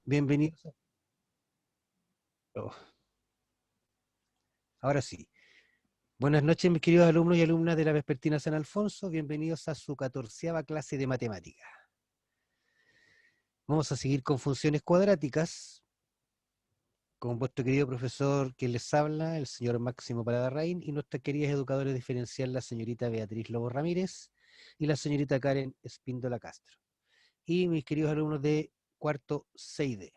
Bienvenidos. Oh, ahora sí. Buenas noches, mis queridos alumnos y alumnas de la Vespertina San Alfonso. Bienvenidos a su 14ª clase de matemática. Vamos a seguir con funciones cuadráticas, con vuestro querido profesor que les habla, el señor Máximo Paradarrain, y nuestras queridas educadoras diferencial, la señorita Beatriz Lobo Ramírez y la señorita Karen Espíndola Castro. Y mis queridos alumnos de cuarto 6D.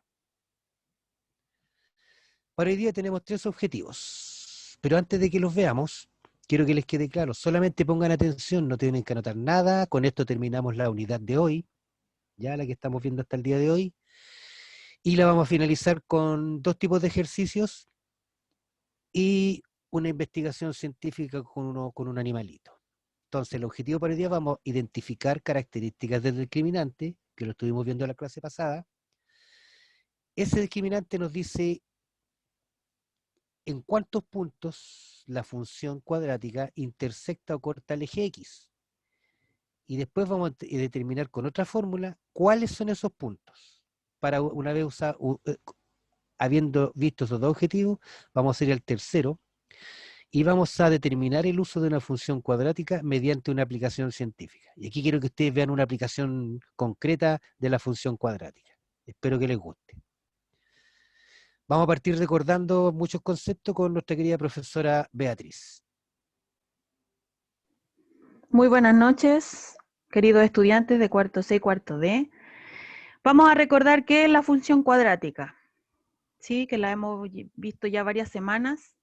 Para hoy día tenemos 3 objetivos, pero antes de que los veamos, quiero que les quede claro, solamente pongan atención, no tienen que anotar nada, con esto terminamos la unidad de hoy, ya la que estamos viendo hasta el día de hoy, y la vamos a finalizar con 2 tipos de ejercicios y una investigación científica con un animalito. Entonces, el objetivo para hoy día vamos a identificar características del discriminante, que lo estuvimos viendo en la clase pasada. Ese discriminante nos dice en cuántos puntos la función cuadrática intersecta o corta el eje X. Y después vamos a determinar con otra fórmula cuáles son esos puntos. Para una vez habiendo visto esos 2 objetivos, vamos a ir al tercero y vamos a determinar el uso de una función cuadrática mediante una aplicación científica. Y aquí quiero que ustedes vean una aplicación concreta de la función cuadrática. Espero que les guste. Vamos a partir recordando muchos conceptos con nuestra querida profesora Beatriz. Muy buenas noches, queridos estudiantes de cuarto C y cuarto D. Vamos a recordar qué es la función cuadrática, ¿sí? Que la hemos visto ya varias semanas.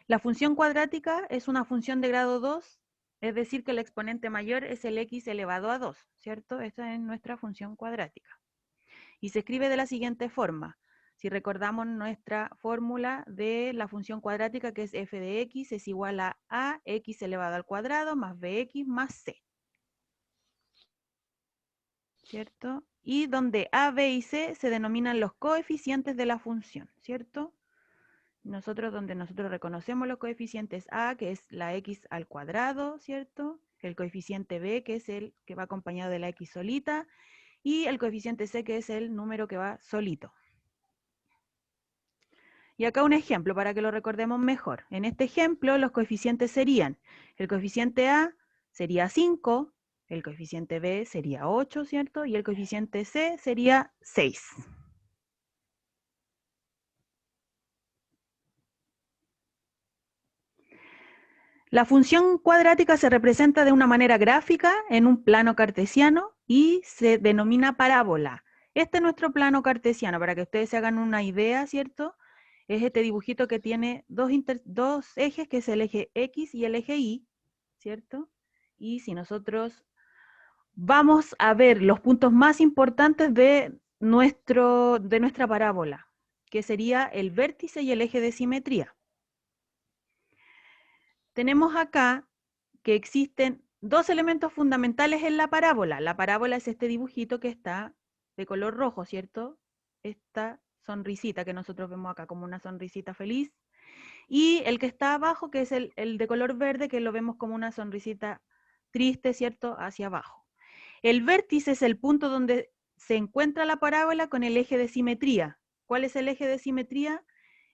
La función cuadrática es una función de grado 2, es decir, que el exponente mayor es el x elevado a 2, ¿cierto? Esta es nuestra función cuadrática. Y se escribe de la siguiente forma. Si recordamos nuestra fórmula de la función cuadrática, que es f de x es igual a x elevado al cuadrado más bx más c. ¿Cierto? Y donde a, b y c se denominan los coeficientes de la función, ¿cierto? Donde nosotros reconocemos los coeficientes a, que es la x al cuadrado, ¿cierto? El coeficiente b, que es el que va acompañado de la x solita, y el coeficiente c, que es el número que va solito. Y acá un ejemplo para que lo recordemos mejor. En este ejemplo, los coeficientes serían, el coeficiente a sería 5, el coeficiente b sería 8, ¿cierto? Y el coeficiente c sería 6. La función cuadrática se representa de una manera gráfica en un plano cartesiano y se denomina parábola. Este es nuestro plano cartesiano, para que ustedes se hagan una idea, ¿cierto? Es este dibujito que tiene dos ejes, que es el eje X y el eje Y, ¿cierto? Y si nosotros vamos a ver los puntos más importantes de nuestra parábola, que sería el vértice y el eje de simetría. Tenemos acá que existen 2 elementos fundamentales en la parábola. La parábola es este dibujito que está de color rojo, ¿cierto? Esta sonrisita que nosotros vemos acá como una sonrisita feliz. Y el que está abajo, que es el de color verde, que lo vemos como una sonrisita triste, ¿cierto? Hacia abajo. El vértice es el punto donde se encuentra la parábola con el eje de simetría. ¿Cuál es el eje de simetría?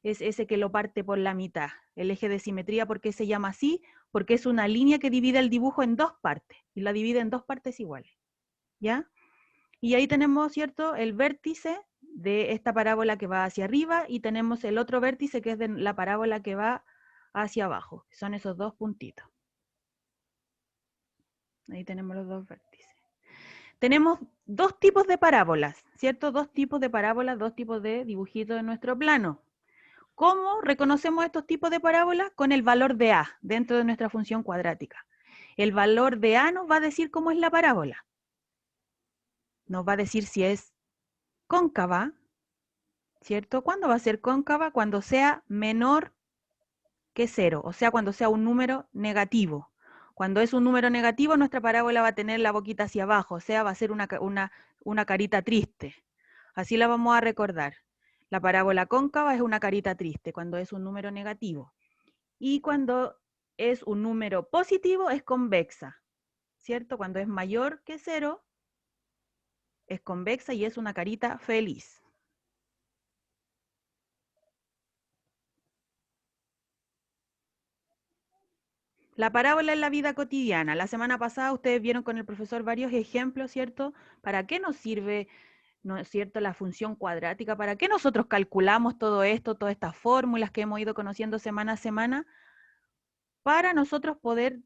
Es ese que lo parte por la mitad. El eje de simetría, ¿por qué se llama así? Porque es una línea que divide el dibujo en 2 partes, y la divide en 2 partes iguales, ¿ya? Y ahí tenemos, ¿cierto?, el vértice de esta parábola que va hacia arriba, y tenemos el otro vértice que es de la parábola que va hacia abajo. Son esos 2 puntitos. Ahí tenemos los 2 vértices. Tenemos 2 tipos de parábolas, ¿cierto? 2 tipos de parábolas, 2 tipos de dibujitos en nuestro plano. ¿Cómo reconocemos estos tipos de parábolas? Con el valor de a dentro de nuestra función cuadrática. El valor de a nos va a decir cómo es la parábola. Nos va a decir si es cóncava, ¿cierto? ¿Cuándo va a ser cóncava? Cuando sea menor que 0, o sea, cuando sea un número negativo. Cuando es un número negativo, nuestra parábola va a tener la boquita hacia abajo, o sea, va a ser una carita triste. Así la vamos a recordar. La parábola cóncava es una carita triste cuando es un número negativo. Y cuando es un número positivo es convexa, ¿cierto? Cuando es mayor que 0 es convexa y es una carita feliz. La parábola en la vida cotidiana. La semana pasada ustedes vieron con el profesor varios ejemplos, ¿cierto? ¿Para qué nos sirve, no es cierto, la función cuadrática? ¿Para qué nosotros calculamos todo esto, todas estas fórmulas que hemos ido conociendo semana a semana? Para nosotros poder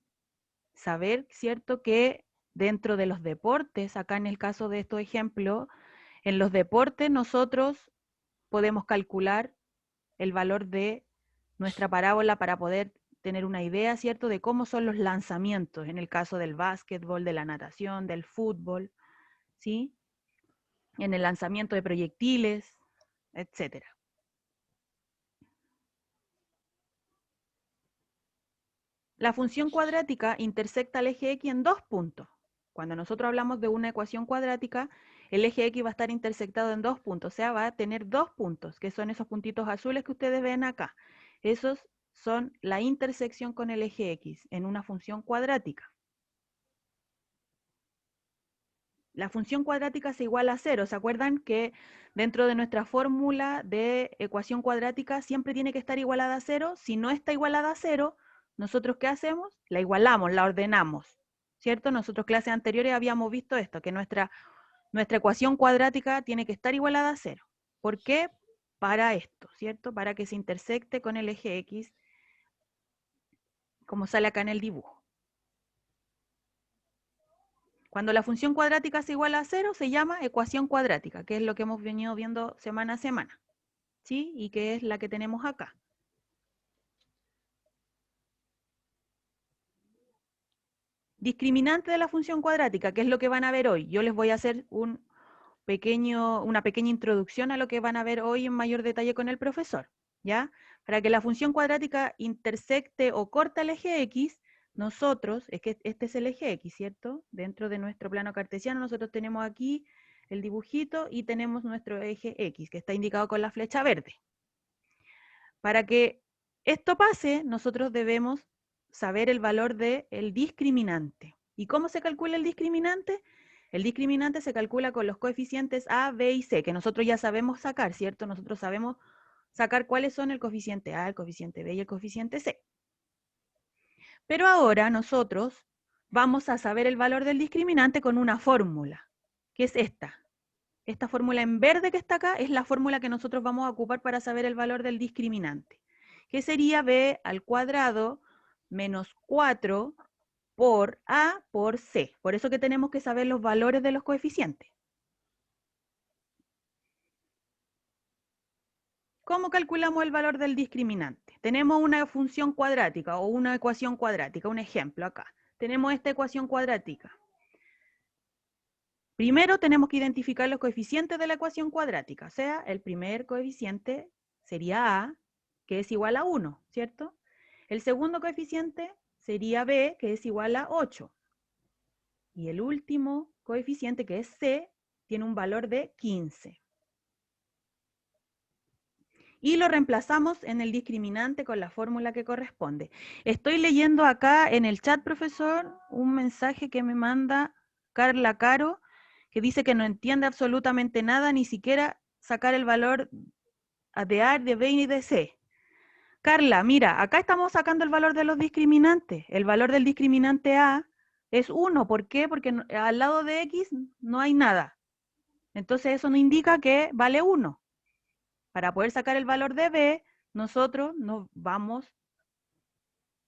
saber, ¿cierto?, que dentro de los deportes, acá en el caso de estos ejemplos, en los deportes nosotros podemos calcular el valor de nuestra parábola para poder tener una idea, ¿cierto?, de cómo son los lanzamientos, en el caso del básquetbol, de la natación, del fútbol, ¿sí? En el lanzamiento de proyectiles, etcétera. La función cuadrática intersecta al eje X en 2 puntos. Cuando nosotros hablamos de una ecuación cuadrática, el eje X va a estar intersectado en 2 puntos, o sea, va a tener 2 puntos, que son esos puntitos azules que ustedes ven acá. Esos son la intersección con el eje X en una función cuadrática. La función cuadrática es igual a 0. ¿Se acuerdan que dentro de nuestra fórmula de ecuación cuadrática siempre tiene que estar igualada a 0? Si no está igualada a 0, ¿nosotros qué hacemos? La igualamos, la ordenamos, ¿cierto? Nosotros clases anteriores habíamos visto esto, que nuestra ecuación cuadrática tiene que estar igualada a 0. ¿Por qué? Para esto, ¿cierto? Para que se intersecte con el eje X, como sale acá en el dibujo. Cuando la función cuadrática es igual a 0, se llama ecuación cuadrática, que es lo que hemos venido viendo semana a semana, ¿sí? Y que es la que tenemos acá. Discriminante de la función cuadrática, que es lo que van a ver hoy. Yo les voy a hacer una pequeña introducción a lo que van a ver hoy en mayor detalle con el profesor, ¿ya? Para que la función cuadrática intersecte o corte el eje X, nosotros, es que este es el eje X, ¿cierto? Dentro de nuestro plano cartesiano nosotros tenemos aquí el dibujito y tenemos nuestro eje X, que está indicado con la flecha verde. Para que esto pase, nosotros debemos saber el valor del discriminante. ¿Y cómo se calcula el discriminante? El discriminante se calcula con los coeficientes A, B y C, que nosotros ya sabemos sacar, ¿cierto? Nosotros sabemos sacar cuáles son el coeficiente A, el coeficiente B y el coeficiente C. Pero ahora nosotros vamos a saber el valor del discriminante con una fórmula, que es esta. Esta fórmula en verde que está acá es la fórmula que nosotros vamos a ocupar para saber el valor del discriminante, que sería b al cuadrado menos 4 por a por c. Por eso que tenemos que saber los valores de los coeficientes. ¿Cómo calculamos el valor del discriminante? Tenemos una función cuadrática o una ecuación cuadrática, un ejemplo acá. Tenemos esta ecuación cuadrática. Primero tenemos que identificar los coeficientes de la ecuación cuadrática, o sea, el primer coeficiente sería a, que es igual a 1, ¿cierto? El segundo coeficiente sería b, que es igual a 8. Y el último coeficiente, que es c, tiene un valor de 15. Y lo reemplazamos en el discriminante con la fórmula que corresponde. Estoy leyendo acá en el chat, profesor, un mensaje que me manda Carla Caro, que dice que no entiende absolutamente nada, ni siquiera sacar el valor de A, de B y de C. Carla, mira, acá estamos sacando el valor de los discriminantes. El valor del discriminante A es 1. ¿Por qué? Porque al lado de X no hay nada. Entonces eso nos indica que vale 1. Para poder sacar el valor de B, nosotros nos vamos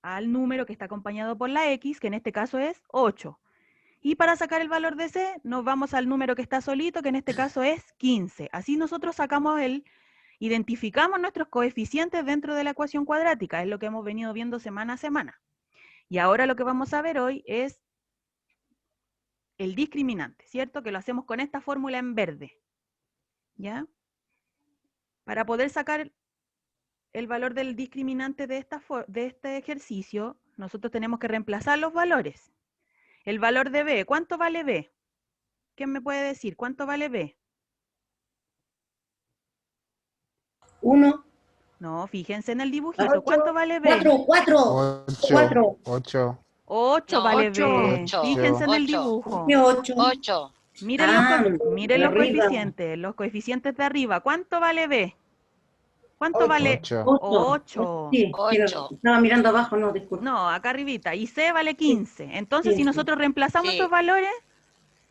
al número que está acompañado por la X, que en este caso es 8. Y para sacar el valor de C, nos vamos al número que está solito, que en este caso es 15. Así nosotros identificamos nuestros coeficientes dentro de la ecuación cuadrática, es lo que hemos venido viendo semana a semana. Y ahora lo que vamos a ver hoy es el discriminante, ¿cierto? Que lo hacemos con esta fórmula en verde, ¿ya? Para poder sacar el valor del discriminante de este ejercicio, nosotros tenemos que reemplazar los valores. El valor de B, ¿cuánto vale B? ¿Quién me puede decir cuánto vale B? 1. No, fíjense en el dibujito. ¿Cuánto vale B? 4. 4. 8. 8 No, vale ocho, B. ocho, Fíjense en el ocho. dibujo. 8. 8. Miren Ah, miren de los arriba. coeficientes de arriba. ¿Cuánto vale B? ¿Cuánto vale? 8. 8. Sí, tiene razón. Estaba mirando abajo, no, disculpa. No, acá arribita. Y C vale 15. Entonces, si 15. nosotros reemplazamos Sí. esos valores,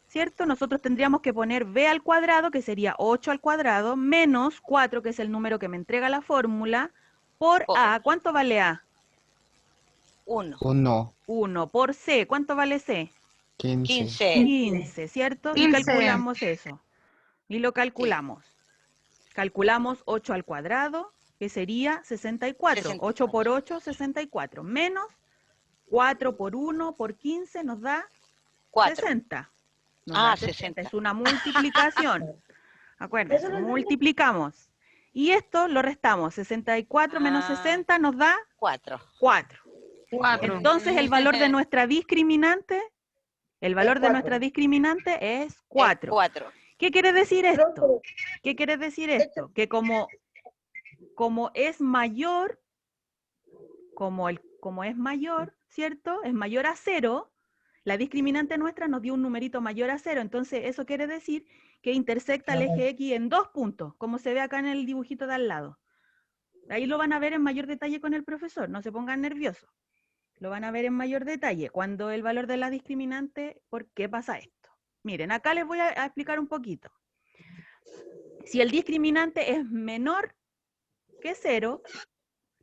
¿cierto? Nosotros tendríamos que poner B al cuadrado, que sería 8 al cuadrado, menos 4, que es el número que me entrega la fórmula, por Por- A. ¿Cuánto vale A? 1. 1. 1. Por C. ¿Cuánto vale C? 15. 15. 15, ¿cierto? Y 15. calculamos eso. Y lo calculamos. Calculamos 8 al cuadrado, que sería 64. 64. 8 por 8, 64. Menos 4 por 1 por 15 nos da 4. 60. Nos Ah, da 60. 60. Es una multiplicación. Acuérdense, multiplicamos. Y esto lo restamos. 64 menos Ah. 60 nos da 4. 4. Entonces el valor de nuestra discriminante, el valor de nuestra discriminante es 4. 4. ¿Qué quiere decir esto? ¿Qué quiere decir esto? Que como es mayor, como es mayor, ¿cierto? Es mayor a 0, la discriminante nuestra nos dio un numerito mayor a 0, entonces eso quiere decir que intersecta el eje X en 2 puntos, como se ve acá en el dibujito de al lado. Ahí lo van a ver en mayor detalle con el profesor, no se pongan nerviosos. Lo van a ver en mayor detalle cuando el valor de la discriminante, ¿por qué pasa esto? Miren, acá les voy a explicar un poquito. Si el discriminante es menor que 0,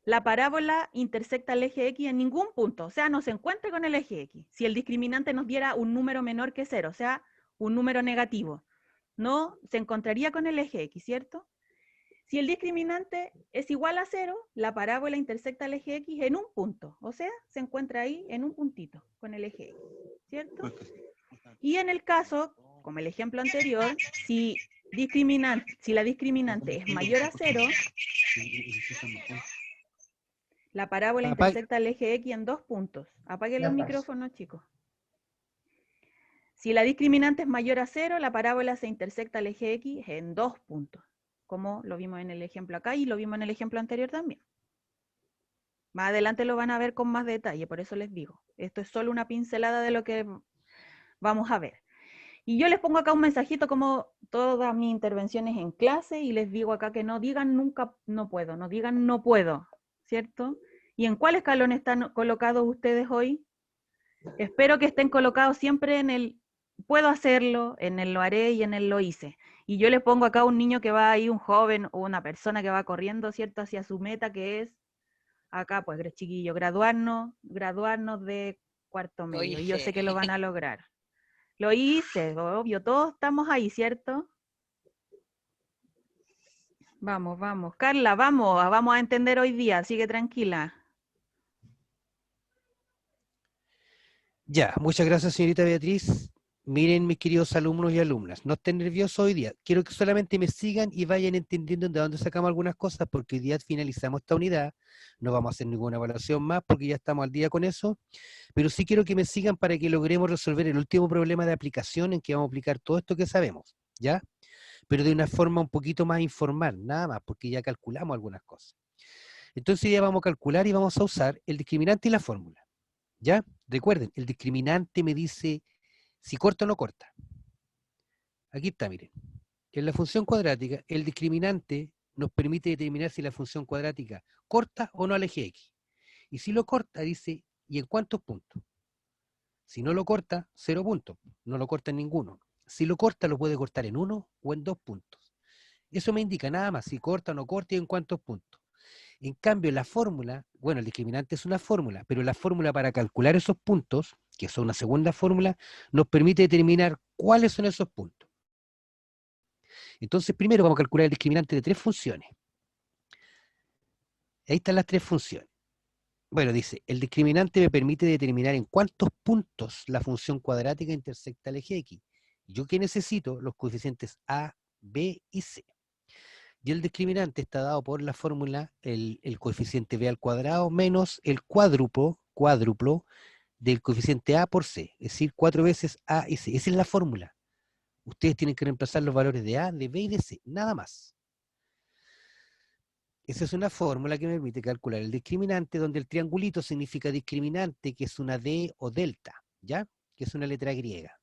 la parábola intersecta el eje X en ningún punto, o sea, no se encuentra con el eje X. Si el discriminante nos diera un número menor que 0, o sea, un número negativo, no se encontraría con el eje X, ¿cierto? Si el discriminante es igual a 0, la parábola intersecta el eje X en un punto, o sea, se encuentra ahí en un puntito con el eje X, ¿cierto? Y en el caso, como el ejemplo anterior, si la discriminante es mayor a 0, la parábola intersecta el eje X en 2 puntos. Apaguen los micrófonos, chicos. Si la discriminante es mayor a 0, la parábola se intersecta el eje X en 2 puntos, como lo vimos en el ejemplo acá y lo vimos en el ejemplo anterior también. Más adelante lo van a ver con más detalle, por eso les digo. Esto es solo una pincelada de lo que vamos a ver. Y yo les pongo acá un mensajito como todas mis intervenciones en clase y les digo acá que no digan nunca no puedo, no digan no puedo, ¿cierto? ¿Y en cuál escalón están colocados ustedes hoy? Espero que estén colocados siempre en el puedo hacerlo, en el lo haré y en el lo hice. Y yo les pongo acá un niño que va ahí, un joven o una persona que va corriendo, ¿cierto? Hacia su meta que es, acá pues chiquillo, graduarnos de cuarto medio. Y yo sé que lo van a lograr. Lo hice, obvio, todos estamos ahí, ¿cierto? Vamos, vamos. Carla, vamos a entender hoy día, sigue tranquila. Ya, muchas gracias, señorita Beatriz. Miren, mis queridos alumnos y alumnas, no estén nerviosos hoy día. Quiero que solamente me sigan y vayan entendiendo de dónde sacamos algunas cosas, porque hoy día finalizamos esta unidad. No vamos a hacer ninguna evaluación más, porque ya estamos al día con eso. Pero sí quiero que me sigan para que logremos resolver el último problema de aplicación en que vamos a aplicar todo esto que sabemos, ¿ya? Pero de una forma un poquito más informal, nada más, porque ya calculamos algunas cosas. Entonces ya vamos a calcular y vamos a usar el discriminante y la fórmula, ¿ya? Recuerden, el discriminante me dice si corta o no corta. Aquí está, miren. En la función cuadrática, el discriminante nos permite determinar si la función cuadrática corta o no al eje X. Y si lo corta, dice, ¿y en cuántos puntos? Si no lo corta, 0 puntos. No lo corta en ninguno. Si lo corta, lo puede cortar en 1 o en 2 puntos. Eso me indica nada más, si corta o no corta y en cuántos puntos. En cambio, la fórmula, bueno, el discriminante es una fórmula, pero la fórmula para calcular esos puntos, que son una segunda fórmula, nos permite determinar cuáles son esos puntos. Entonces, primero vamos a calcular el discriminante de 3 funciones. Ahí están las 3 funciones. Bueno, dice, el discriminante me permite determinar en cuántos puntos la función cuadrática intersecta el eje X. Yo que necesito los coeficientes A, B y C. Y el discriminante está dado por la fórmula, el coeficiente B al cuadrado menos el cuádruplo del coeficiente A por C, es decir, 4 veces A y C. Esa es la fórmula. Ustedes tienen que reemplazar los valores de A, de B y de C, nada más. Esa es una fórmula que me permite calcular el discriminante, donde el triangulito significa discriminante, que es una D o delta, ¿ya? Que es una letra griega.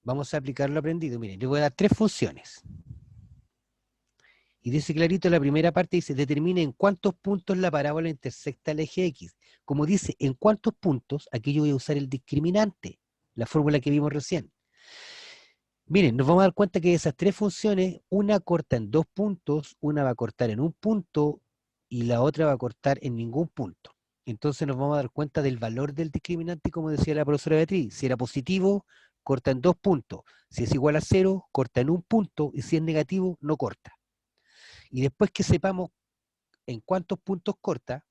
Vamos a aplicar lo aprendido. Miren, le voy a dar 3 funciones. Y dice clarito la primera parte, dice, determine en cuántos puntos la parábola intersecta el eje X. Como dice, en cuántos puntos, aquí yo voy a usar el discriminante, la fórmula que vimos recién. Miren, nos vamos a dar cuenta que esas tres funciones, una corta en 2 puntos, una va a cortar en 1 punto y la otra va a cortar en ningún punto. Entonces nos vamos a dar cuenta del valor del discriminante, como decía la profesora Beatriz. Si era positivo, corta en 2 puntos. Si es igual a 0, corta en 1 punto. Y si es negativo, no corta. Y después que sepamos en cuántos puntos corta,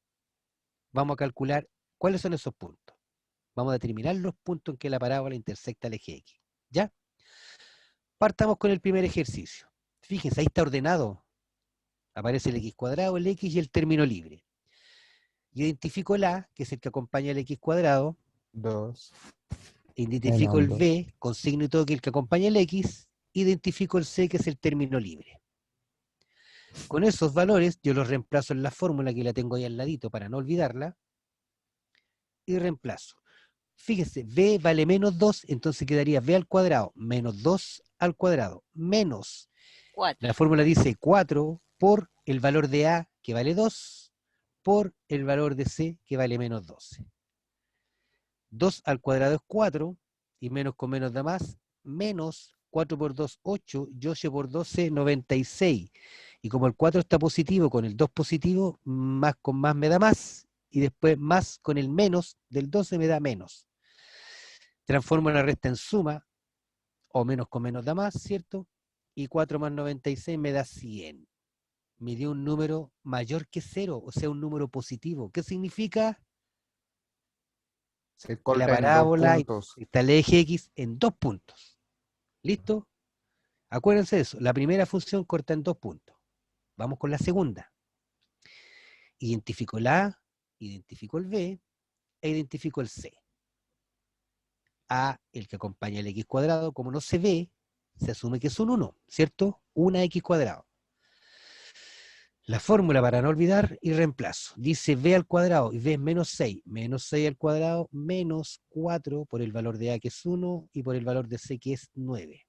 vamos a calcular cuáles son esos puntos. Vamos a determinar los puntos en que la parábola intersecta el eje X. ¿Ya? Partamos con el primer ejercicio. Fíjense, ahí está ordenado. Aparece el x cuadrado, el x y el término libre. Identifico el a, que es el que acompaña al x cuadrado. 2. Identifico el b, con signo y todo, que es el que acompaña el x. Identifico el c, que es el término libre. Con esos valores, yo los reemplazo en la fórmula, que la tengo ahí al ladito para no olvidarla. Y reemplazo. Fíjense, b vale menos 2, entonces quedaría b al cuadrado menos 2 al cuadrado menos. 4. La fórmula dice 4 por el valor de a, que vale 2, por el valor de c, que vale menos 12. 2 al cuadrado es 4, y menos con menos da más, menos 4 por 2, 8, y 8 por 12, 96. Y como el 4 está positivo con el 2 positivo, más con más me da más, y después más con el menos del 12 me da menos. Transformo la resta en suma, o menos con menos da más, ¿cierto? Y 4 más 96 me da 100. Me dio un número mayor que 0, o sea, un número positivo. ¿Qué significa? Se Que la corta en 2 parábola puntos. está el eje X en 2 puntos. ¿Listo? Acuérdense de eso. La primera función corta en 2 puntos. Vamos con la segunda. Identifico el A, identifico el B e identifico el C. A, el que acompaña el X cuadrado, como no se ve, se asume que es un 1, ¿cierto? Una X cuadrado. La fórmula para no olvidar y reemplazo. Dice b al cuadrado y b es menos 6. Menos 6 al cuadrado menos 4 por el valor de a, que es 1, y por el valor de c, que es 9.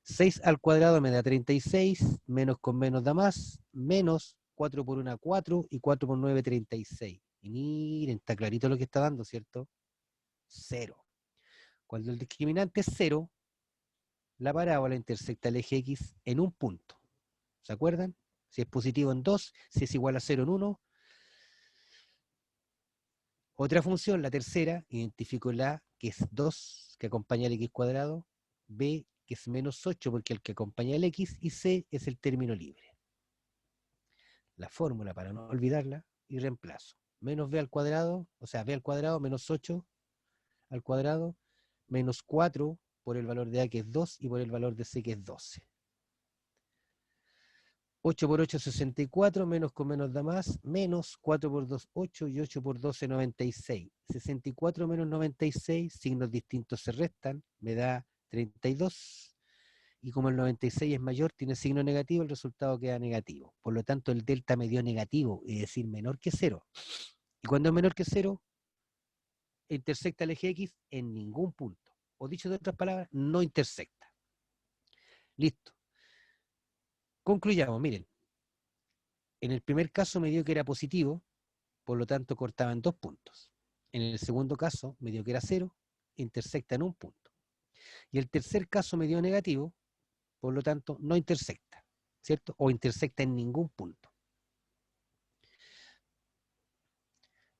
6 al cuadrado me da 36, menos con menos da más, menos 4 por 1, 4, y 4 por 9, 36. Y miren, está clarito lo que está dando, ¿cierto? 0. Cuando el discriminante es 0, la parábola intersecta el eje X en un punto. ¿Se acuerdan? Si es positivo en 2, si es igual a 0 en 1. Otra función, la tercera, identifico la que es 2, que acompaña el x cuadrado, b, que es menos 8, porque el que acompaña el x, y c es el término libre. La fórmula, para no olvidarla, y reemplazo. Menos b al cuadrado, o sea, b al cuadrado menos 8 al cuadrado, menos 4 por el valor de a, que es 2, y por el valor de c, que es 12. 8 por 8, 64, menos con menos da más, menos 4 por 2, 8, y 8 por 12, 96. 64 menos 96, signos distintos se restan, me da 32. Y como el 96 es mayor, tiene signo negativo, el resultado queda negativo. Por lo tanto, el delta me dio negativo, es decir, menor que 0. Y cuando es menor que 0, intersecta el eje X en ningún punto. O dicho de otras palabras, no intersecta. Listo. Concluyamos, miren. En el primer caso me dio que era positivo, por lo tanto cortaba en 2 puntos. En el segundo caso me dio que era 0, intersecta en 1 punto. Y el tercer caso me dio negativo, por lo tanto no intersecta, ¿cierto? O intersecta en ningún punto.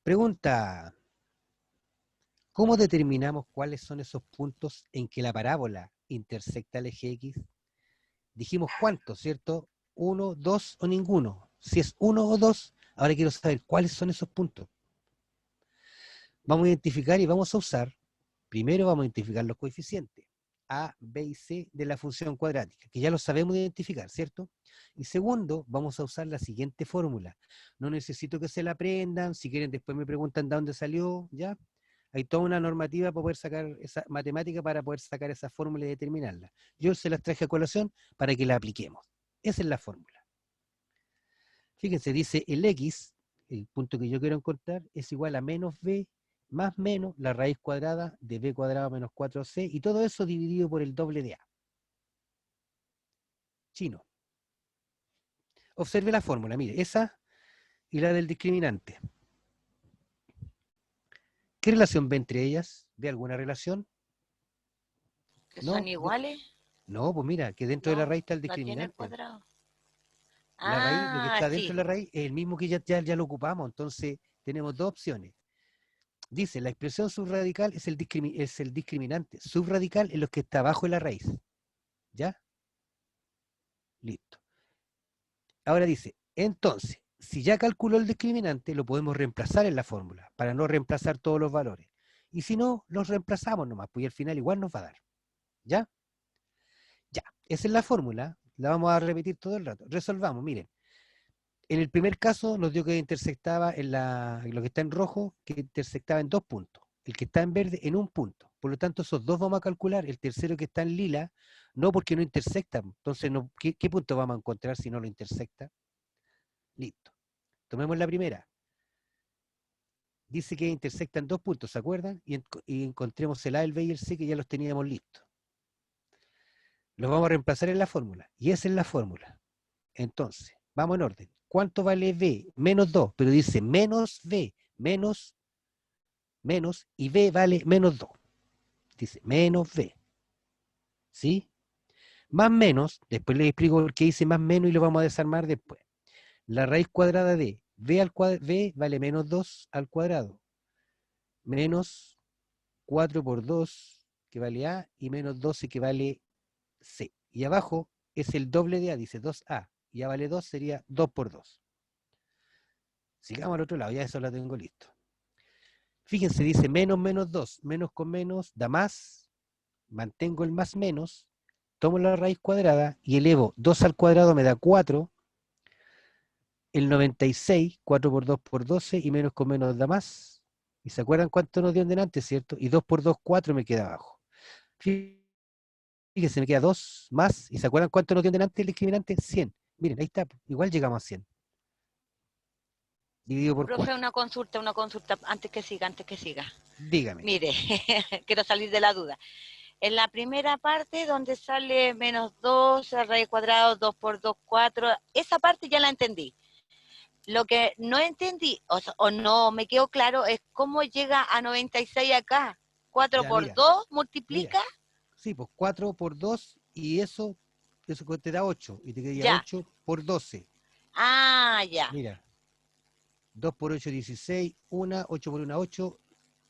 Pregunta: ¿cómo determinamos cuáles son esos puntos en que la parábola intersecta el eje X? Dijimos cuántos, ¿cierto? 1, 2 o ninguno. Si es 1 o 2, ahora quiero saber cuáles son esos puntos. Vamos a identificar y vamos a usar, primero vamos a identificar los coeficientes, a, b y c de la función cuadrática, que ya lo sabemos identificar, ¿cierto? Y segundo, vamos a usar la siguiente fórmula. No necesito que se la aprendan, si quieren después me preguntan de dónde salió, ¿ya? Hay toda una normativa para poder sacar esa matemática, para poder sacar esa fórmula y determinarla. Yo se las traje a colación para que la apliquemos. Esa es la fórmula. Fíjense, dice el x, el punto que yo quiero encontrar, es igual a menos b más menos la raíz cuadrada de b cuadrado menos 4c, y todo eso dividido por el doble de a. Chino. Observe la fórmula, mire, esa y la del discriminante. ¿Qué relación ve entre ellas? ¿Ve alguna relación? ¿Que No, son iguales? no, pues mira, que dentro de la No, raíz está el la tiene al discriminante. cuadrado. La raíz, lo que Ah, está dentro de sí. la raíz, es el mismo que ya lo ocupamos. Entonces, tenemos dos opciones. Dice, la expresión subradical es el discriminante. Subradical es lo que está abajo de la raíz. ¿Ya? Listo. Ahora dice, entonces, si ya calculó el discriminante, lo podemos reemplazar en la fórmula, para no reemplazar todos los valores. Y si no, los reemplazamos nomás, pues al final igual nos va a dar. ¿Ya? Ya. Esa es la fórmula. La vamos a repetir todo el rato. Resolvamos, miren. En el primer caso nos dio que intersectaba en lo que está en rojo, que intersectaba en 2 puntos. El que está en verde en 1 punto. Por lo tanto, esos dos vamos a calcular. El tercero que está en lila, no porque no intersecta. Entonces, no, ¿qué punto vamos a encontrar si no lo intersecta? Listo. Tomemos la primera. Dice que intersectan 2 puntos, ¿se acuerdan? Y encontremos el A, el B y el C, que ya los teníamos listos. Los vamos a reemplazar en la fórmula. Y esa es la fórmula. Entonces, vamos en orden. ¿Cuánto vale B? Menos 2, pero dice menos B, menos, y B vale menos 2. Dice menos B. ¿Sí? Más menos, después les explico por qué dice más menos y lo vamos a desarmar después. La raíz cuadrada de B vale menos 2 al cuadrado. Menos 4 por 2, que vale A, y menos 12, que vale C. Y abajo es el doble de A, dice 2A. Y A vale 2, sería 2 por 2. Sigamos al otro lado, ya eso lo tengo listo. Fíjense, dice menos menos 2, menos con menos da más, mantengo el más menos, tomo la raíz cuadrada y elevo 2 al cuadrado me da 4, el 96, 4 por 2 por 12 y menos con menos da más. ¿Y se acuerdan cuánto nos dio en delante, cierto? Y 2 por 2, 4 me queda abajo. Fíjense, me queda 2 más, ¿y se acuerdan cuánto nos dio en delante el discriminante? 100. Miren, ahí está, igual llegamos a 100. Dividido por Profe, 4. una consulta, antes que siga. Dígame. Mire, quiero salir de la duda. En la primera parte, donde sale menos 2, raíz cuadrada, 2 por 2, 4, esa parte ya la entendí. Lo que no entendí, o no me quedó claro, es cómo llega a 96 acá. 4 Ya, por mira, 2 multiplica. sí, pues 4 por 2 y eso te da 8. Y te quedaría Ya. 8 por 12. Ah, ya. Mira, 2 por 8, 16, 1, 8 por 1, 8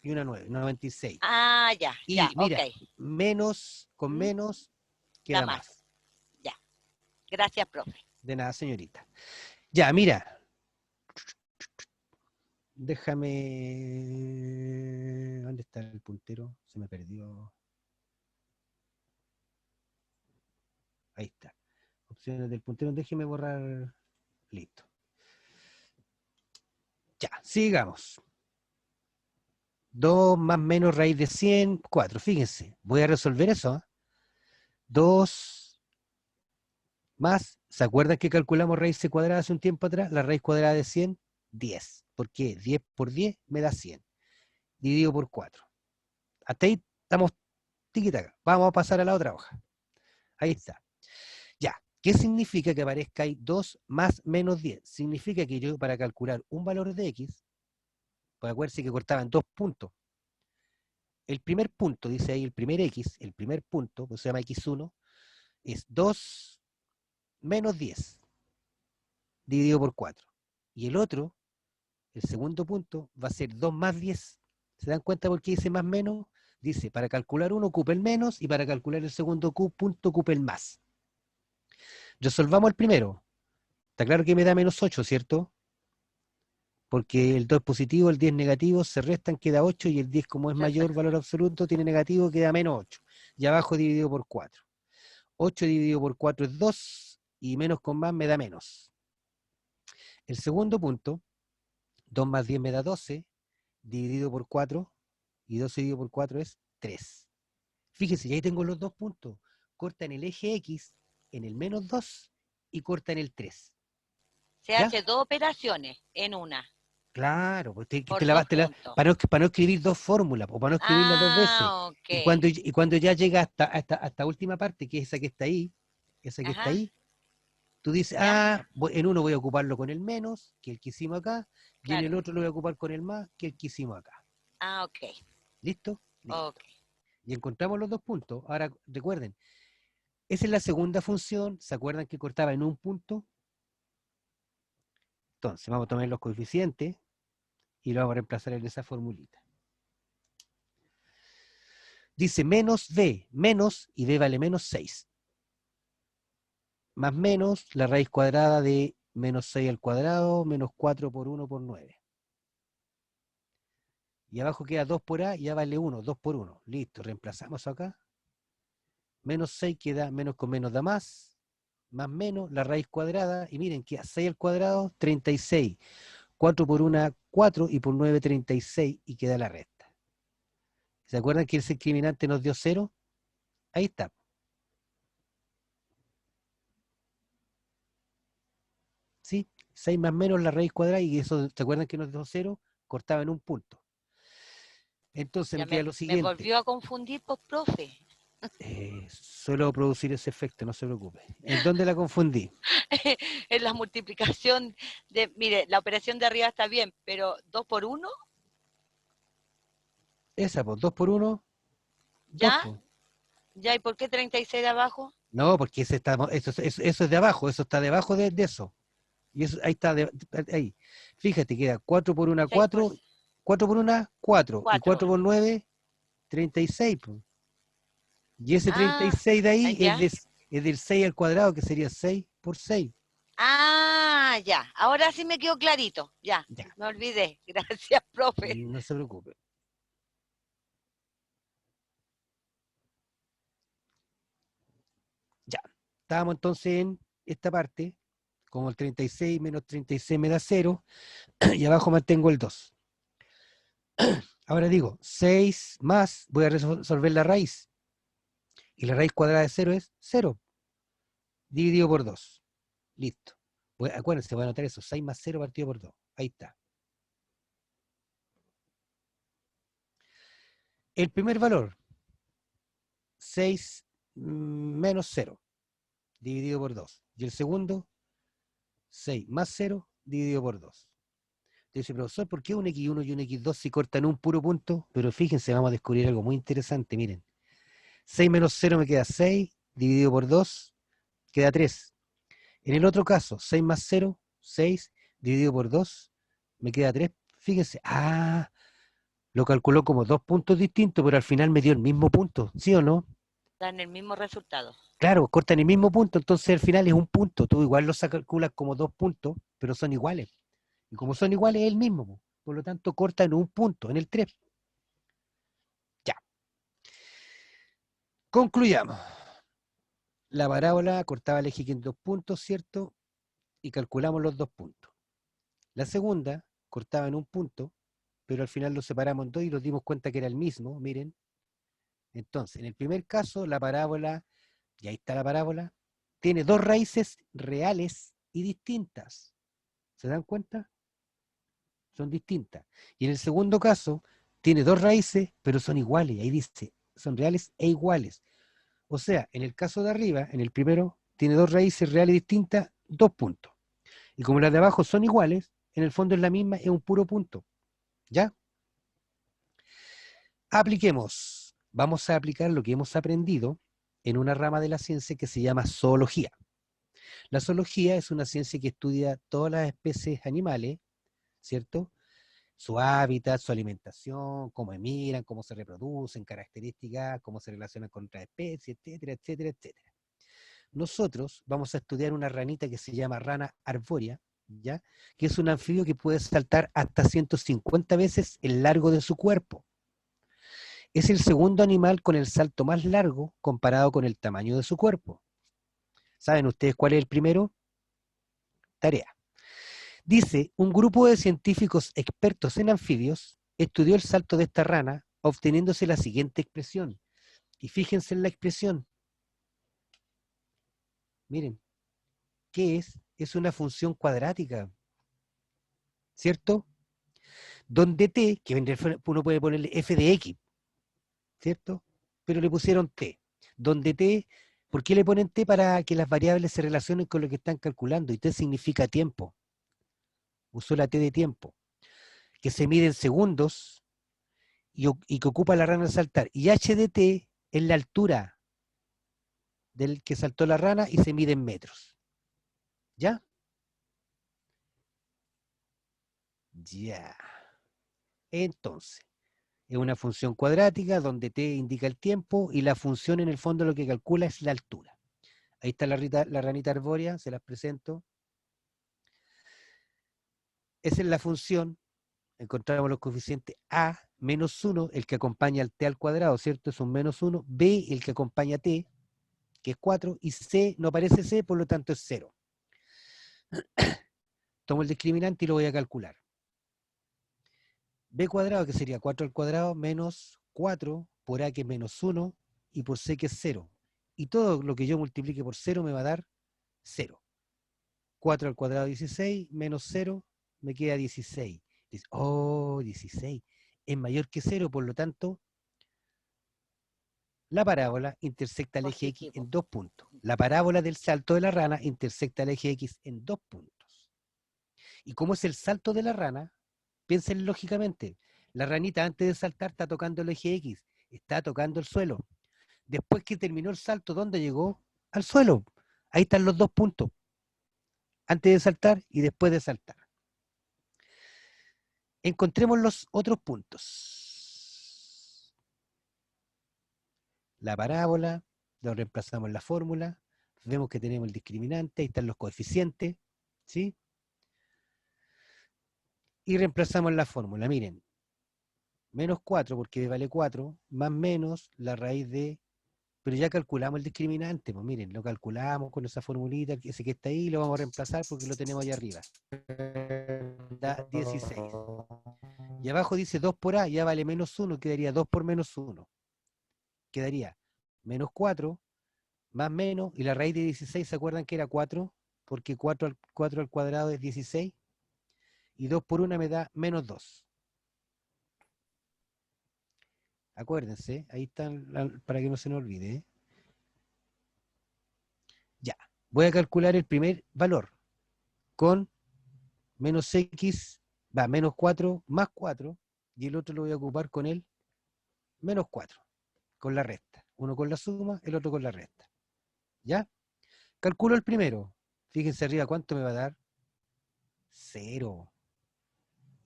y 1, 9, 96. Ah, ya, Y ok. mira, menos con ¿Mm? menos Da queda más. más. Ya. Gracias, profe. De nada, señorita. Ya, mira. Déjame... ¿Dónde está el puntero? Se me perdió. Ahí está. Opciones del puntero. Déjeme borrar. Listo. Ya, sigamos. 2 más menos raíz de 100, 4. Fíjense, voy a resolver eso. 2 más, ¿se acuerdan que calculamos raíz cuadrada hace un tiempo atrás? La raíz cuadrada de 100, 10. ¿Por qué? 10 por 10 me da 100. Dividido por 4. Hasta ahí estamos tiquitaca. Vamos a pasar a la otra hoja. Ahí está. Ya. ¿Qué significa que aparezca ahí 2 más menos 10? Significa que yo, para calcular un valor de X, pues acuérdense que cortaban 2 puntos. El primer punto, dice ahí el primer X, el primer punto, pues se llama X1, es 2 menos 10 dividido por 4. Y el otro, el segundo punto, va a ser 2 más 10. ¿Se dan cuenta por qué dice más menos? Dice, para calcular uno ocupa el menos y para calcular el segundo punto ocupa el más. Resolvamos el primero. Está claro que me da menos 8, ¿cierto? Porque el 2 es positivo, el 10 es negativo, se restan, queda 8 y el 10 como es mayor valor absoluto, tiene negativo, queda menos 8. Y abajo dividido por 4. 8 dividido por 4 es 2 y menos con más me da menos. El segundo punto, 2 más 10 me da 12, dividido por 4, y 12 dividido por 4 es 3. Fíjense, ya ahí tengo los dos puntos. Corta en el eje X, en el menos 2, y corta en el 3. Se ¿Ya? hace 2 operaciones en una. Claro, pues Por 2 puntos. para no escribir dos fórmulas, o para no escribirlas dos veces. Ok. Y cuando ya llega hasta esta última parte, que es esa que está ahí, esa que está Ajá. ahí, Tú dices, ¿Ya? en uno voy a ocuparlo con el menos, que el que hicimos acá, y en Claro. el otro lo voy a ocupar con el más, que el que hicimos acá. Ok, ¿Listo? Listo. ok. Y encontramos los dos puntos. Ahora, recuerden, esa es la segunda función. ¿Se acuerdan que cortaba en un punto? Entonces, vamos a tomar los coeficientes y lo vamos a reemplazar en esa formulita. Dice menos b, menos, y b vale menos 6. Más menos la raíz cuadrada de menos 6 al cuadrado, menos 4 por 1 por 9. Y abajo queda 2 por a, y ya vale 1, 2 por 1. Listo, reemplazamos acá. Menos 6 queda, menos con menos da más menos, la raíz cuadrada, y miren, queda 6 al cuadrado, 36. 4 por 1, 4, y por 9, 36, y queda la resta. ¿Se acuerdan que el discriminante nos dio 0? Ahí está. ¿Sí? 6 más menos la raíz cuadrada, y eso, ¿se acuerdan que nos dio 0? Cortaba en un punto. Entonces Ya me queda lo me siguiente. volvió a confundir, pues, profe. Suelo producir ese efecto, no se preocupe. ¿En dónde la confundí? En la multiplicación de, mire, la operación de arriba está bien, pero 2 por 1, Esa, pues, 2 por 1, 2, ¿ya? pues. ¿Ya? ¿Y por qué 36 de abajo? No, porque eso es de abajo, eso está debajo de eso. Y eso, ahí está, ahí. Fíjate, queda 4 por 1, 6 por 4, 4 por 1, 4, y 4. 4 por 9, 36. Pues. Y ese Ah, 36 de ahí ya. es del 6 al cuadrado, que sería 6 por 6. Ah, ya. Ahora sí me quedó clarito. Ya, Ya, me olvidé. Gracias, profe. no se preocupe. Ya, estábamos entonces en esta parte, como el 36 menos 36 me da 0, y abajo mantengo el 2. Ahora digo, 6 más, voy a resolver la raíz. Y la raíz cuadrada de 0 es 0, dividido por 2. Listo. Acuérdense, voy a anotar eso, 6 más 0 partido por 2. Ahí está. El primer valor, 6 menos 0, dividido por 2. Y el segundo, 6 más 0, dividido por 2. Entonces, profesor, ¿por qué un X1 y un X2 si cortan un puro punto? Pero fíjense, vamos a descubrir algo muy interesante, miren. 6 menos 0 me queda 6, dividido por 2, queda 3. En el otro caso, 6 más 0, 6, dividido por 2, me queda 3. Fíjense, lo calculó como dos puntos distintos, pero al final me dio el mismo punto, ¿sí o no? Dan el mismo resultado. Claro, cortan el mismo punto, entonces al final es un punto. Tú igual los calculas como dos puntos, pero son iguales. Y como son iguales, es el mismo. Po. Por lo tanto, cortan un punto, en el 3. Ya. Concluyamos. La parábola cortaba el eje en 2 puntos, ¿cierto? Y calculamos los 2 puntos. La segunda cortaba en un punto, pero al final lo separamos en 2 y nos dimos cuenta que era el mismo, miren. Entonces, en el primer caso, la parábola, y ahí está la parábola, tiene dos raíces reales y distintas. ¿Se dan cuenta? Son distintas. Y en el segundo caso, tiene dos raíces, pero son iguales. Ahí dice, son reales e iguales. O sea, en el caso de arriba, en el primero, tiene dos raíces reales y distintas, 2 puntos. Y como las de abajo son iguales, en el fondo es la misma, es un puro punto. ¿Ya? Apliquemos. Vamos a aplicar lo que hemos aprendido en una rama de la ciencia que se llama zoología. La zoología es una ciencia que estudia todas las especies animales, ¿cierto? Su hábitat, su alimentación, cómo emigran, cómo se reproducen, características, cómo se relacionan con otras especies, etcétera, etcétera, etcétera. Nosotros vamos a estudiar una ranita que se llama rana arbórea, ¿ya? Que es un anfibio que puede saltar hasta 150 veces el largo de su cuerpo. Es el segundo animal con el salto más largo comparado con el tamaño de su cuerpo. ¿Saben ustedes cuál es el primero? Tarea. Dice, un grupo de científicos expertos en anfibios estudió el salto de esta rana obteniéndose la siguiente expresión. Y fíjense en la expresión. Miren, ¿qué es? Es una función cuadrática, ¿cierto? Donde t, que uno puede ponerle f de x, ¿cierto? Pero le pusieron t. Donde t ¿Por qué le ponen T? Para que las variables se relacionen con lo que están calculando. Y T significa tiempo. Usó la T de tiempo. Que se mide en segundos y que ocupa la rana al saltar. Y H de T es la altura del que saltó la rana y se mide en metros. ¿Ya? Ya. Entonces, es una función cuadrática donde T indica el tiempo y la función en el fondo lo que calcula es la altura. Ahí está la ranita arbórea, se las presento. Esa es la función, encontramos los coeficientes A menos 1, el que acompaña al T al cuadrado, ¿cierto? Es un menos 1, B el que acompaña a T, que es 4, y C no aparece C, por lo tanto es 0. Tomo el discriminante y lo voy a calcular. B cuadrado, que sería 4 al cuadrado, menos 4 por A, que es menos 1, y por C, que es 0. Y todo lo que yo multiplique por 0 me va a dar 0. 4 al cuadrado, 16, menos 0, me queda 16. Dice, oh, 16 es mayor que 0, por lo tanto, la parábola intersecta el eje X en 2 puntos. La parábola del salto de la rana intersecta el eje X en 2 puntos. Y como es el salto de la rana, piensen lógicamente, la ranita antes de saltar está tocando el eje X, está tocando el suelo. Después que terminó el salto, ¿dónde llegó? Al suelo. Ahí están los 2 puntos. Antes de saltar y después de saltar. Encontremos los otros puntos. La parábola, lo reemplazamos en la fórmula, vemos que tenemos el discriminante, ahí están los coeficientes, ¿sí? Y reemplazamos la fórmula, miren, menos 4 porque vale 4, más menos la raíz de, pero ya calculamos el discriminante, pues miren, lo calculamos con esa formulita, ese que está ahí, lo vamos a reemplazar porque lo tenemos allá arriba. Da 16. Y abajo dice 2 por A, ya vale menos 1, quedaría 2 por menos 1. Quedaría menos 4, más menos, y la raíz de 16, ¿se acuerdan que era 4? Porque 4 al cuadrado es 16. Y 2 por 1 me da menos 2. Acuérdense, ahí están, para que no se nos olvide. ¿Eh? Ya, voy a calcular el primer valor con menos x, va, menos 4 más 4, y el otro lo voy a ocupar con el menos 4, con la resta. Uno con la suma, el otro con la resta. ¿Ya? Calculo el primero. Fíjense arriba, ¿cuánto me va a dar? 0.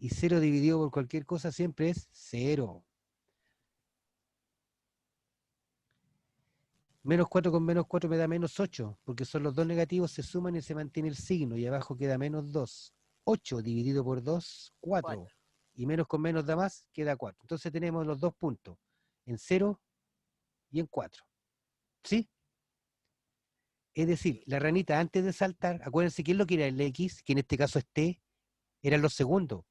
Y 0 dividido por cualquier cosa siempre es 0. Menos 4 con menos 4 me da menos 8, porque son los dos negativos, se suman y se mantiene el signo, y abajo queda menos 2. 8 dividido por 2, 4. Y menos con menos da más, queda 4. Entonces tenemos los dos puntos, en 0 y en 4. ¿Sí? Es decir, la ranita antes de saltar, acuérdense que es lo que era el X, que en este caso es T, eran los segundos.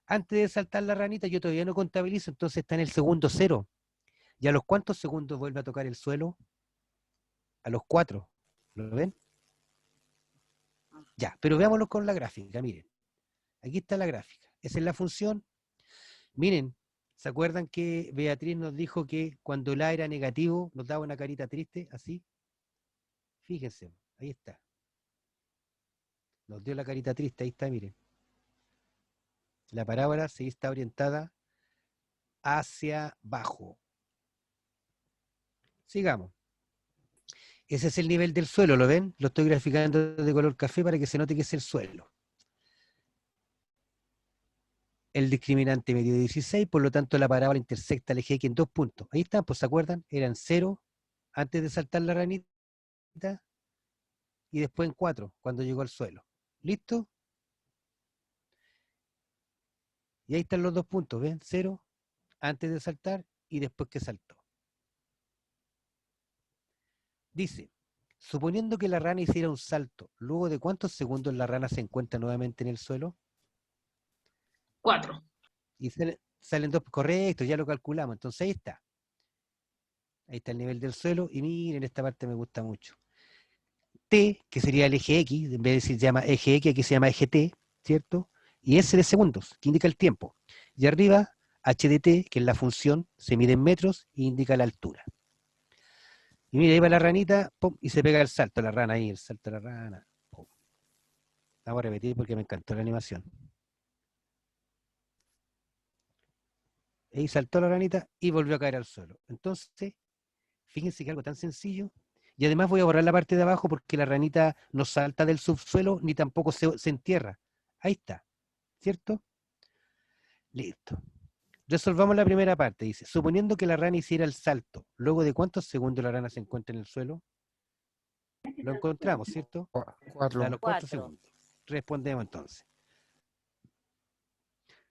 Antes de saltar la ranita yo todavía no contabilizo, entonces está en el segundo 0. ¿Y a los cuántos segundos vuelve a tocar el suelo? A los 4. ¿Lo ven? Ya, pero veámoslo con la gráfica, miren. Aquí está la gráfica. Esa es la función. Miren, ¿se acuerdan que Beatriz nos dijo que cuando el A era negativo nos daba una carita triste? Así. Fíjense, ahí está. Nos dio la carita triste, ahí está, miren. La parábola se está orientada hacia abajo. Sigamos. Ese es el nivel del suelo, ¿lo ven? Lo estoy graficando de color café para que se note que es el suelo. El discriminante me dio 16, por lo tanto la parábola intersecta el eje X en 2 puntos. Ahí están, pues ¿se acuerdan? Eran 0 antes de saltar la ranita y después en 4 cuando llegó al suelo. ¿Listo? Y ahí están los 2 puntos, ¿ven? 0 antes de saltar y después que saltó. Dice, suponiendo que la rana hiciera un salto, ¿luego de cuántos segundos la rana se encuentra nuevamente en el suelo? 4. Y salen 2, correcto, ya lo calculamos. Entonces ahí está. Ahí está el nivel del suelo. Y miren, esta parte me gusta mucho. T, que sería el eje X, en vez de decir se llama eje X, aquí se llama eje T, ¿cierto? Y S de segundos, que indica el tiempo. Y arriba, H de T, que es la función, se mide en metros e indica la altura. Y mira, ahí va la ranita, pum, y se pega el salto, la rana ahí, el salto de la rana. Pum. Vamos a repetir porque me encantó la animación. Ahí saltó la ranita y volvió a caer al suelo. Entonces, fíjense que algo tan sencillo. Y además voy a borrar la parte de abajo porque la ranita no salta del subsuelo ni tampoco se entierra. Ahí está, ¿cierto? Listo. Resolvamos la primera parte. Dice, suponiendo que la rana hiciera el salto, ¿luego de cuántos segundos la rana se encuentra en el suelo? Lo encontramos, ¿cierto? A 4. los 4 4. segundos. Respondemos entonces.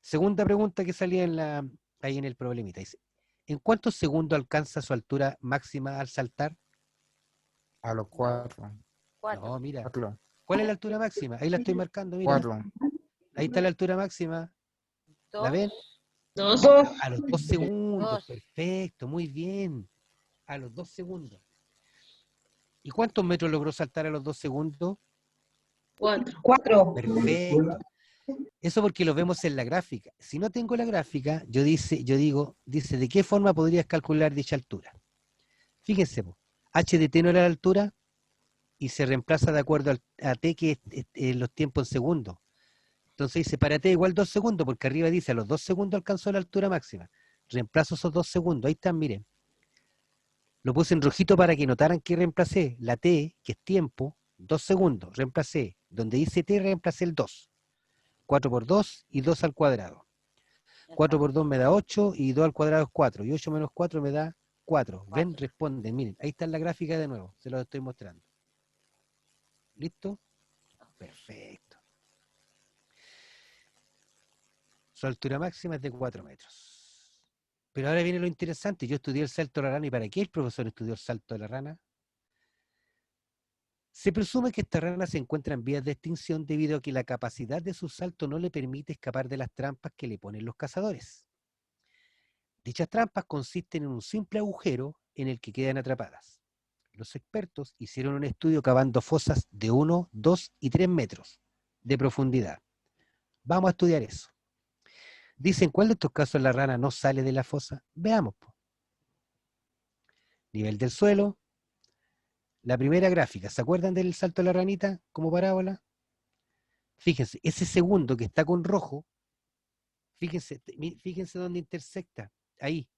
Segunda pregunta que salía ahí en el problemita. Dice, ¿en cuántos segundos alcanza su altura máxima al saltar? A los 4. No, mira. 4. ¿Cuál es la altura máxima? Ahí la estoy marcando, mira. 4. Ahí está la altura máxima. ¿La ven? 2. A los 2 segundos. 2. Perfecto, muy bien. A los 2 segundos. ¿Y cuántos metros logró saltar a los 2 segundos? 4. Perfecto. Eso porque lo vemos en la gráfica. Si no tengo la gráfica, dice, ¿de qué forma podrías calcular dicha altura? Fíjense, h de t no era la altura y se reemplaza de acuerdo a t, que es los tiempos en segundos. Entonces dice, para t igual 2 segundos, porque arriba dice, a los 2 segundos alcanzó la altura máxima. Reemplazo esos 2 segundos. Ahí están, miren. Lo puse en rojito para que notaran que reemplacé la t, que es tiempo, 2 segundos. Reemplacé. Donde dice t, reemplacé el 2. 4 por 2 y 2 al cuadrado. 4 por 2 me da 8 y 2 al cuadrado es 4. Y 8 menos 4 me da 4. ¿Ven? Responden. Miren, ahí está en la gráfica de nuevo. Se los estoy mostrando. ¿Listo? Perfecto. Su altura máxima es de 4 metros. Pero ahora viene lo interesante. Yo estudié el salto de la rana. ¿Y para qué el profesor estudió el salto de la rana? Se presume que esta rana se encuentra en vías de extinción debido a que la capacidad de su salto no le permite escapar de las trampas que le ponen los cazadores. Dichas trampas consisten en un simple agujero en el que quedan atrapadas. Los expertos hicieron un estudio cavando fosas de 1, 2 y 3 metros de profundidad. Vamos a estudiar eso. Dicen, ¿cuál de estos casos la rana no sale de la fosa? Veamos. Nivel del suelo. La primera gráfica, ¿se acuerdan del salto de la ranita como parábola? Fíjense, ese segundo que está con rojo, fíjense dónde intersecta, ahí.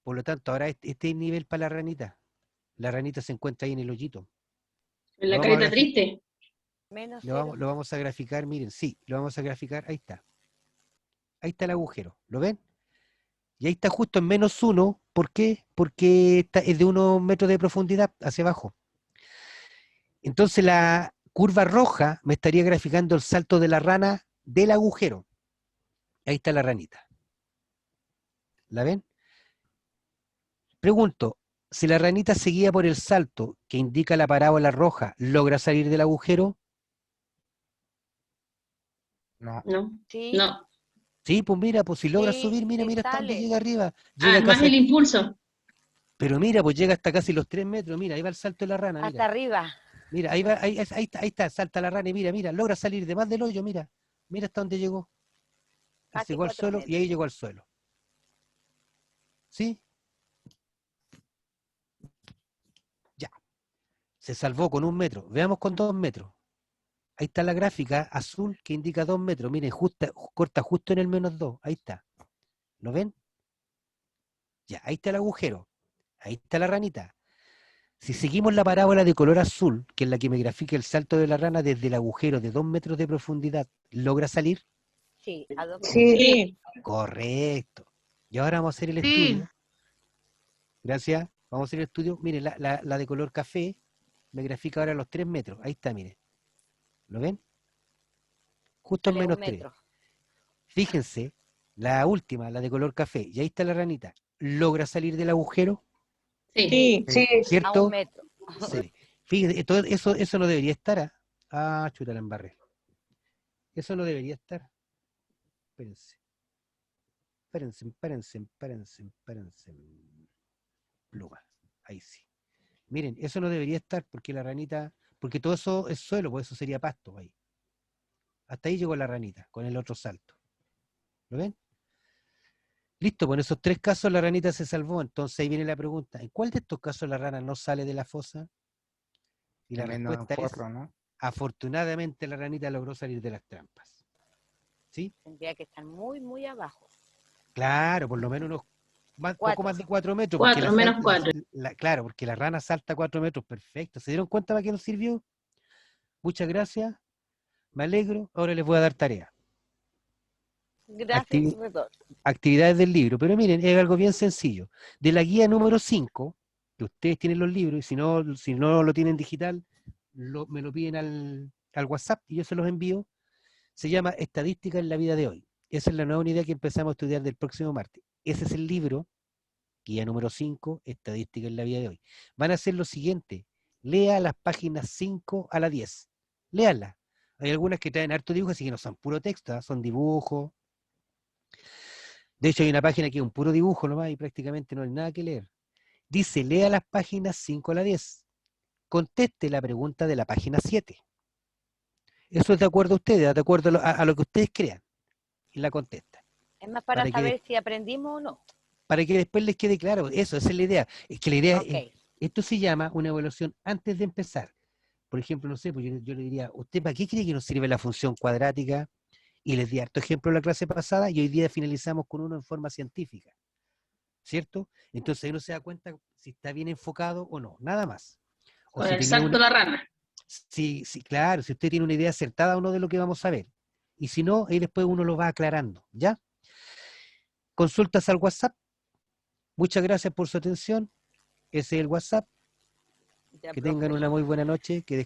Por lo tanto, ahora este es el nivel para la ranita. La ranita se encuentra ahí en el hoyito. En la carita triste. Menos Lo vamos a graficar, miren, sí, lo vamos a graficar, ahí está. Ahí está el agujero, ¿lo ven? Y ahí está justo en -1, ¿por qué? Porque es de 1 metro de profundidad hacia abajo. Entonces la curva roja me estaría graficando el salto de la rana del agujero. Ahí está la ranita. ¿La ven? Pregunto, si la ranita seguía por el salto que indica la parábola roja, ¿logra salir del agujero? No. Sí. No. Sí, pues mira, pues si logra Sí, subir, mira, sí mira hasta dónde sale. llega arriba. Llega Más casi, el impulso. pero mira, pues llega hasta casi los 3 metros. Mira, ahí va el salto de la rana, Hasta mira. arriba. Mira, ahí va, ahí está, salta la rana y mira, logra salir de más del hoyo, mira. Mira hasta dónde llegó. Casi Llegó al 4 suelo y metros. ahí llegó al suelo. ¿Sí? Ya. Se salvó con 1 metro. Veamos con 2 metros. Ahí está la gráfica azul que indica 2 metros. Miren, corta justo en el -2. Ahí está. ¿Lo ven? Ya, ahí está el agujero. Ahí está la ranita. Si seguimos la parábola de color azul, que es la que me grafica el salto de la rana desde el agujero de 2 metros de profundidad, ¿logra salir? Sí, a 2 metros. Sí. Correcto. Y ahora vamos a hacer el estudio. Gracias. Vamos a hacer el estudio. Miren, la de color café me grafica ahora los 3 metros. Ahí está, miren. ¿Lo ven? Justo en Sale 1 -3. metro. Fíjense, la última, la de color café, y ahí está la ranita. ¿Logra salir del agujero? Sí. Sí. A ¿Cierto? 1 metro. Sí. Fíjense, eso no debería estar. Chuta, la embarré. Eso no debería estar. Espérense. Espérense. Pluma. Ahí sí. Miren, eso no debería estar porque la ranita, porque todo eso es suelo, pues eso sería pasto ahí. Hasta ahí llegó la ranita con el otro salto. ¿Lo ven? Listo, pues en esos 3 casos la ranita se salvó. Entonces ahí viene la pregunta, ¿en cuál de estos casos la rana no sale de la fosa? Y la Menos respuesta es, forro, ¿no? afortunadamente la ranita logró salir de las trampas. ¿Sí? Tendría que estar muy, muy abajo. Claro, por lo menos poco 4. más de 4 metros. Porque 4, menos 4. claro, porque la rana salta 4 metros, perfecto. ¿Se dieron cuenta para qué nos sirvió? Muchas gracias, me alegro. Ahora les voy a dar tarea. Gracias, Activi- profesor. Actividades del libro. Pero miren, es algo bien sencillo. De la guía número 5, que ustedes tienen los libros, y si no lo tienen digital, me lo piden al WhatsApp y yo se los envío. Se llama Estadística en la vida de hoy. Esa es la nueva unidad que empezamos a estudiar del próximo martes. Ese es el libro, guía número 5, Estadística en la vida de hoy. Van a hacer lo siguiente: lea las páginas 5 a la 10. Léanlas. Hay algunas que traen harto dibujo, así que no son puro texto, son dibujos. De hecho, hay una página que es un puro dibujo nomás y prácticamente no hay nada que leer. Dice, lea las páginas 5 a la 10. Conteste la pregunta de la página 7. Eso es de acuerdo a ustedes, de acuerdo a lo que ustedes crean. Y la contesta. Es más para saber si aprendimos o no. Para que después les quede claro. Esa es la idea. Es que la idea Ok. esto se llama una evaluación antes de empezar. Por ejemplo, no sé, pues yo le diría, ¿usted para qué cree que nos sirve la función cuadrática? Y les di harto ejemplo en la clase pasada y hoy día finalizamos con uno en forma científica. ¿Cierto? Entonces ahí uno se da cuenta si está bien enfocado o no, nada más. O Con si el tenía salto de la rana. sí, claro, si usted tiene una idea acertada o no de lo que vamos a ver. Y si no, ahí después uno lo va aclarando, ¿ya? Consultas al WhatsApp. Muchas gracias por su atención. Ese es el WhatsApp. Ya, Que profe. tengan una muy buena noche. Que